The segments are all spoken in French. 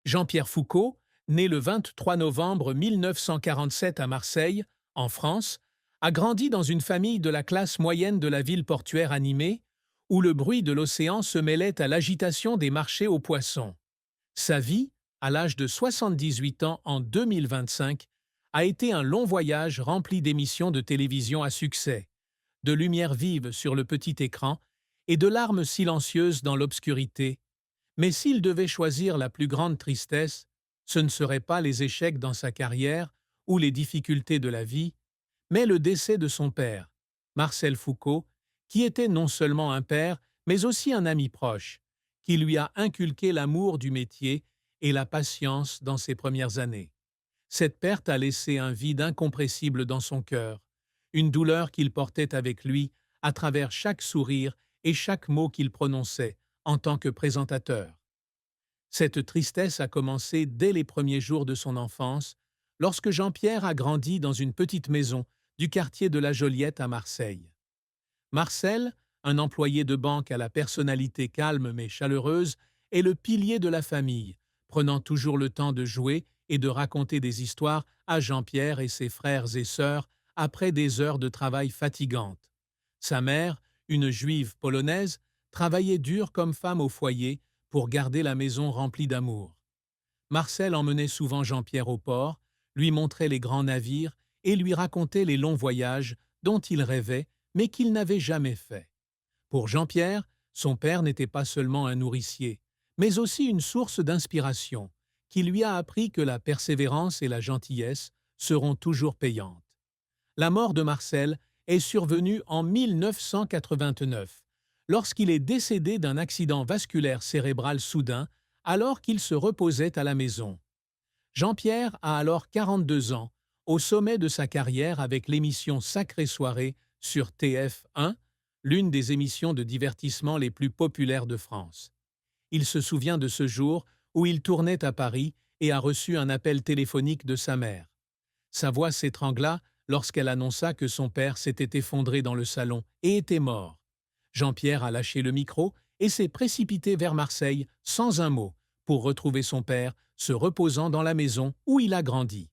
Jean-Pierre Foucault, né le 23 novembre 1947 à Marseille, en France, a grandi dans une famille de la classe moyenne de la ville portuaire animée, où le bruit de l'océan se mêlait à l'agitation des marchés aux poissons. Sa vie, à l'âge de 78 ans en 2025, a été un long voyage rempli d'émissions de télévision à succès, de lumière vive sur le petit écran et de larmes silencieuses dans l'obscurité. Mais s'il devait choisir la plus grande tristesse, ce ne seraient pas les échecs dans sa carrière ou les difficultés de la vie, mais le décès de son père, Marcel Foucault, qui était non seulement un père, mais aussi un ami proche, qui lui a inculqué l'amour du métier et la patience dans ses premières années. Cette perte a laissé un vide incompressible dans son cœur, une douleur qu'il portait avec lui à travers chaque sourire et chaque mot qu'il prononçait en tant que présentateur. Cette tristesse a commencé dès les premiers jours de son enfance, lorsque Jean-Pierre a grandi dans une petite maison du quartier de la Joliette à Marseille. Marcel, un employé de banque à la personnalité calme mais chaleureuse, est le pilier de la famille, prenant toujours le temps de jouer et de raconter des histoires à Jean-Pierre et ses frères et sœurs après des heures de travail fatigantes. Sa mère, une juive polonaise, travaillait dur comme femme au foyer pour garder la maison remplie d'amour. Marcel emmenait souvent Jean-Pierre au port, lui montrait les grands navires et lui racontait les longs voyages dont il rêvait mais qu'il n'avait jamais fait. Pour Jean-Pierre, son père n'était pas seulement un nourricier, mais aussi une source d'inspiration, qui lui a appris que la persévérance et la gentillesse seront toujours payantes. La mort de Marcel est survenue en 1989, lorsqu'il est décédé d'un accident vasculaire cérébral soudain alors qu'il se reposait à la maison. Jean-Pierre a alors 42 ans, au sommet de sa carrière avec l'émission Sacrée Soirée sur TF1, l'une des émissions de divertissement les plus populaires de France. Il se souvient de ce jour où il tournait à Paris et a reçu un appel téléphonique de sa mère. Sa voix s'étrangla lorsqu'elle annonça que son père s'était effondré dans le salon et était mort. Jean-Pierre a lâché le micro et s'est précipité vers Marseille sans un mot pour retrouver son père, se reposant dans la maison où il a grandi.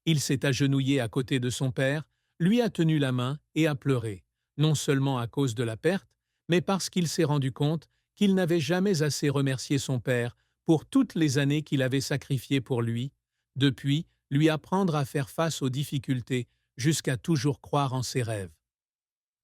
Il s'est agenouillé à côté de son père, lui a tenu la main et a pleuré, non seulement à cause de la perte, mais parce qu'il s'est rendu compte qu'il n'avait jamais assez remercié son père pour toutes les années qu'il avait sacrifiées pour lui, depuis lui apprendre à faire face aux difficultés jusqu'à toujours croire en ses rêves.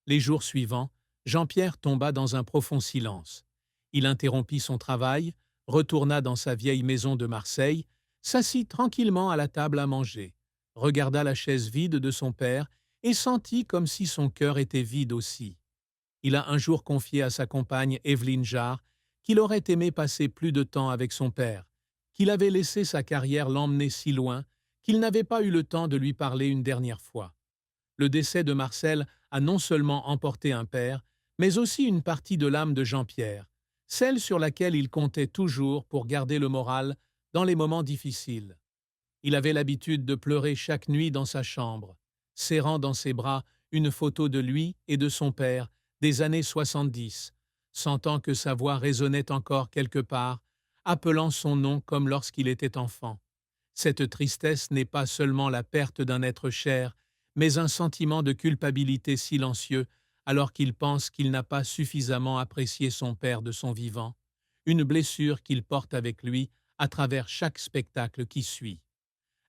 Les jours suivants, Jean-Pierre tomba dans un profond silence. Il interrompit son travail, retourna dans sa vieille maison de Marseille, s'assit tranquillement à la table à manger, regarda la chaise vide de son père et sentit comme si son cœur était vide aussi. Il a un jour confié à sa compagne Evelyne Jarre qu'il aurait aimé passer plus de temps avec son père, qu'il avait laissé sa carrière l'emmener si loin qu'il n'avait pas eu le temps de lui parler une dernière fois. Le décès de Marcel a non seulement emporté un père, mais aussi une partie de l'âme de Jean-Pierre, celle sur laquelle il comptait toujours pour garder le moral dans les moments difficiles. Il avait l'habitude de pleurer chaque nuit dans sa chambre, serrant dans ses bras une photo de lui et de son père des années 70, sentant que sa voix résonnait encore quelque part, appelant son nom comme lorsqu'il était enfant. Cette tristesse n'est pas seulement la perte d'un être cher, mais un sentiment de culpabilité silencieux alors qu'il pense qu'il n'a pas suffisamment apprécié son père de son vivant, une blessure qu'il porte avec lui à travers chaque spectacle qui suit.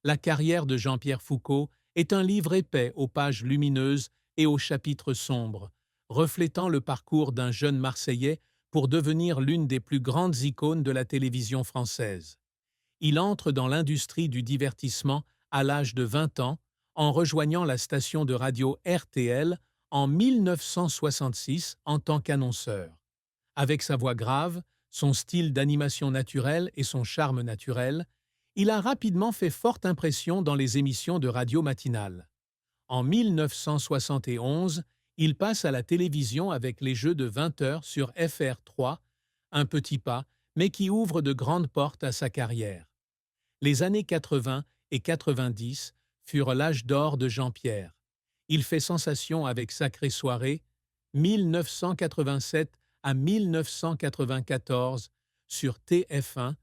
La carrière de Jean-Pierre Foucault est un livre épais aux pages lumineuses et aux chapitres sombres, reflétant le parcours d'un jeune Marseillais pour devenir l'une des plus grandes icônes de la télévision française. Il entre dans l'industrie du divertissement à l'âge de 20 ans en rejoignant la station de radio RTL en 1966 en tant qu'annonceur. Avec sa voix grave, son style d'animation naturel et son charme naturel, il a rapidement fait forte impression dans les émissions de radio matinales. En 1971, il passe à la télévision avec les Jeux de 20 heures sur FR3, un petit pas, mais qui ouvre de grandes portes à sa carrière. Les années 80 et 90 furent l'âge d'or de Jean-Pierre. Il fait sensation avec Sacrée Soirée, 1987 à 1994, sur TF1,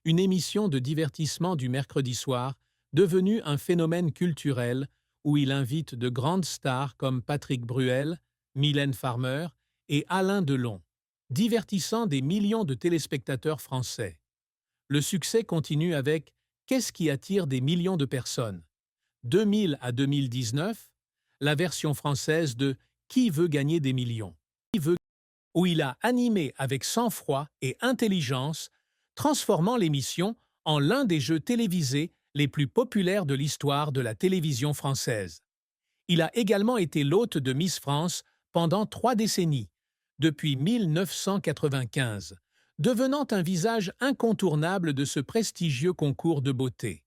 une émission de divertissement du mercredi soir, devenue un phénomène culturel où il invite de grandes stars comme Patrick Bruel, Mylène Farmer et Alain Delon, divertissant des millions de téléspectateurs français. Le succès continue avec Qu'est-ce qui attire des millions de personnes 2000 à 2019, la version française de Qui veut gagner des millions où il a animé avec sang-froid et intelligence, transformant l'émission en l'un des jeux télévisés les plus populaires de l'histoire de la télévision française. Il a également été l'hôte de Miss France pendant 3 décennies, depuis 1995, devenant un visage incontournable de ce prestigieux concours de beauté.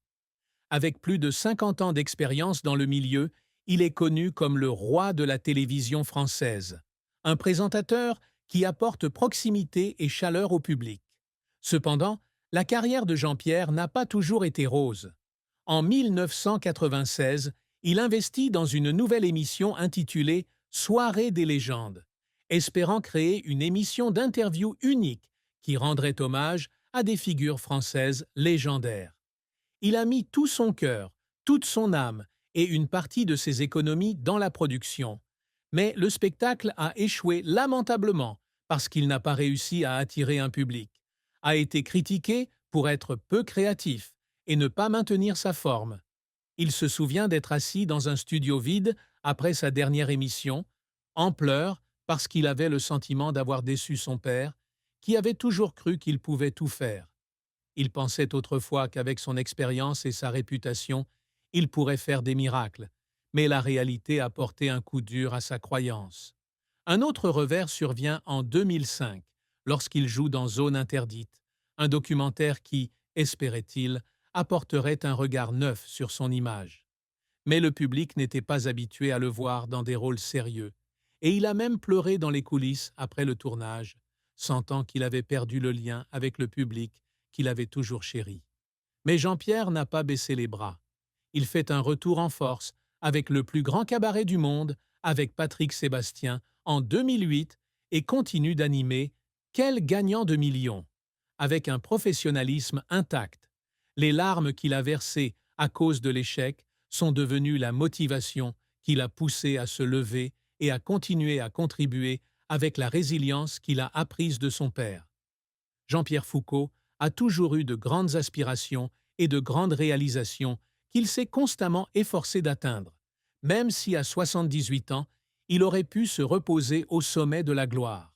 Avec plus de 50 ans d'expérience dans le milieu, il est connu comme le roi de la télévision française, un présentateur qui apporte proximité et chaleur au public. Cependant, la carrière de Jean-Pierre n'a pas toujours été rose. En 1996, il investit dans une nouvelle émission intitulée Soirée des légendes, espérant créer une émission d'interview unique qui rendrait hommage à des figures françaises légendaires. Il a mis tout son cœur, toute son âme et une partie de ses économies dans la production. Mais le spectacle a échoué lamentablement parce qu'il n'a pas réussi à attirer un public, a été critiqué pour être peu créatif et ne pas maintenir sa forme. Il se souvient d'être assis dans un studio vide après sa dernière émission, en pleurs parce qu'il avait le sentiment d'avoir déçu son père, qui avait toujours cru qu'il pouvait tout faire. Il pensait autrefois qu'avec son expérience et sa réputation, il pourrait faire des miracles, mais la réalité a porté un coup dur à sa croyance. Un autre revers survient en 2005, lorsqu'il joue dans Zone interdite, un documentaire qui, espérait-il, apporterait un regard neuf sur son image. Mais le public n'était pas habitué à le voir dans des rôles sérieux, et il a même pleuré dans les coulisses après le tournage, sentant qu'il avait perdu le lien avec le public qu'il avait toujours chéri. Mais Jean-Pierre n'a pas baissé les bras. Il fait un retour en force avec le plus grand cabaret du monde, avec Patrick Sébastien, en 2008, et continue d'animer Quel gagnant de millions, avec un professionnalisme intact. Les larmes qu'il a versées à cause de l'échec sont devenues la motivation qui l'a poussé à se lever et à continuer à contribuer avec la résilience qu'il a apprise de son père. Jean-Pierre Foucault a toujours eu de grandes aspirations et de grandes réalisations qu'il s'est constamment efforcé d'atteindre, même si à 78 ans, il aurait pu se reposer au sommet de la gloire.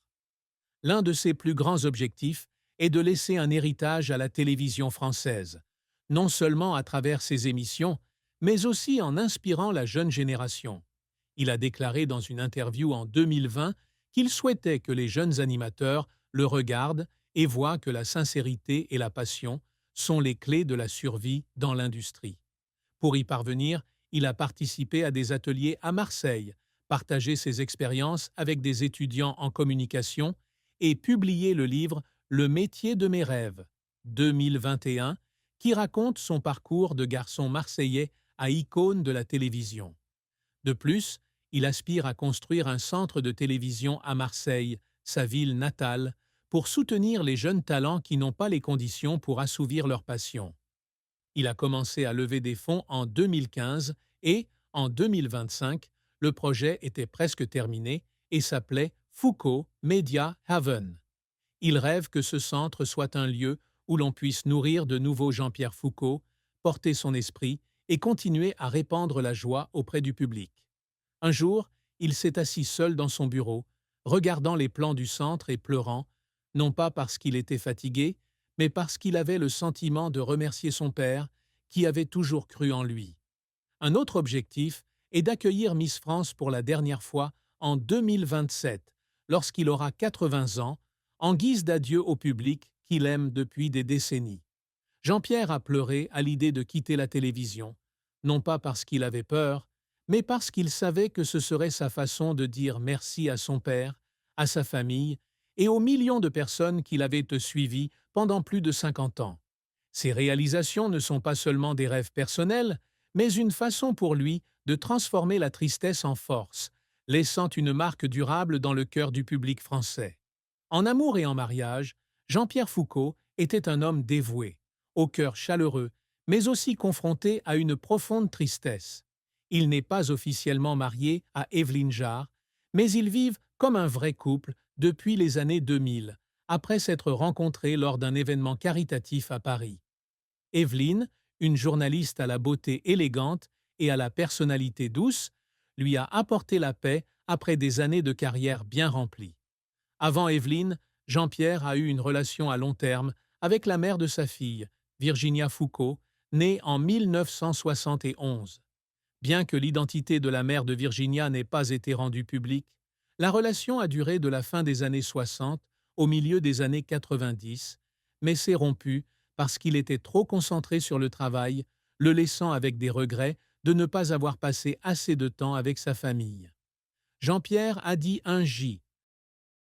L'un de ses plus grands objectifs est de laisser un héritage à la télévision française, non seulement à travers ses émissions, mais aussi en inspirant la jeune génération. Il a déclaré dans une interview en 2020 qu'il souhaitait que les jeunes animateurs le regardent et voient que la sincérité et la passion sont les clés de la survie dans l'industrie. Pour y parvenir, il a participé à des ateliers à Marseille, partagé ses expériences avec des étudiants en communication et publié le livre Le métier de mes rêves, 2021, qui raconte son parcours de garçon marseillais à icône de la télévision. De plus, il aspire à construire un centre de télévision à Marseille, sa ville natale, pour soutenir les jeunes talents qui n'ont pas les conditions pour assouvir leur passion. Il a commencé à lever des fonds en 2015 et, en 2025, le projet était presque terminé et s'appelait Foucault Media Haven. Il rêve que ce centre soit un lieu où l'on puisse nourrir de nouveaux Jean-Pierre Foucault, porter son esprit et continuer à répandre la joie auprès du public. Un jour, il s'est assis seul dans son bureau, regardant les plans du centre et pleurant, non pas parce qu'il était fatigué, mais parce qu'il avait le sentiment de remercier son père, qui avait toujours cru en lui. Un autre objectif est d'accueillir Miss France pour la dernière fois en 2027, lorsqu'il aura 80 ans, en guise d'adieu au public qu'il aime depuis des décennies. Jean-Pierre a pleuré à l'idée de quitter la télévision, non pas parce qu'il avait peur, mais parce qu'il savait que ce serait sa façon de dire merci à son père, à sa famille et aux millions de personnes qui l'avaient suivi pendant plus de 50 ans. Ses réalisations ne sont pas seulement des rêves personnels, mais une façon pour lui de transformer la tristesse en force, laissant une marque durable dans le cœur du public français. En amour et en mariage, Jean-Pierre Foucault était un homme dévoué, au cœur chaleureux, mais aussi confronté à une profonde tristesse. Il n'est pas officiellement marié à Evelyne Jarre, mais ils vivent comme un vrai couple depuis les années 2000, après s'être rencontrés lors d'un événement caritatif à Paris. Evelyne, une journaliste à la beauté élégante et à la personnalité douce, lui a apporté la paix après des années de carrière bien remplies. Avant Evelyne, Jean-Pierre a eu une relation à long terme avec la mère de sa fille, Virginia Foucault, née en 1971. Bien que l'identité de la mère de Virginia n'ait pas été rendue publique, la relation a duré de la fin des années 60 au milieu des années 90, mais s'est rompue parce qu'il était trop concentré sur le travail, le laissant avec des regrets de ne pas avoir passé assez de temps avec sa famille. Jean-Pierre a dit un J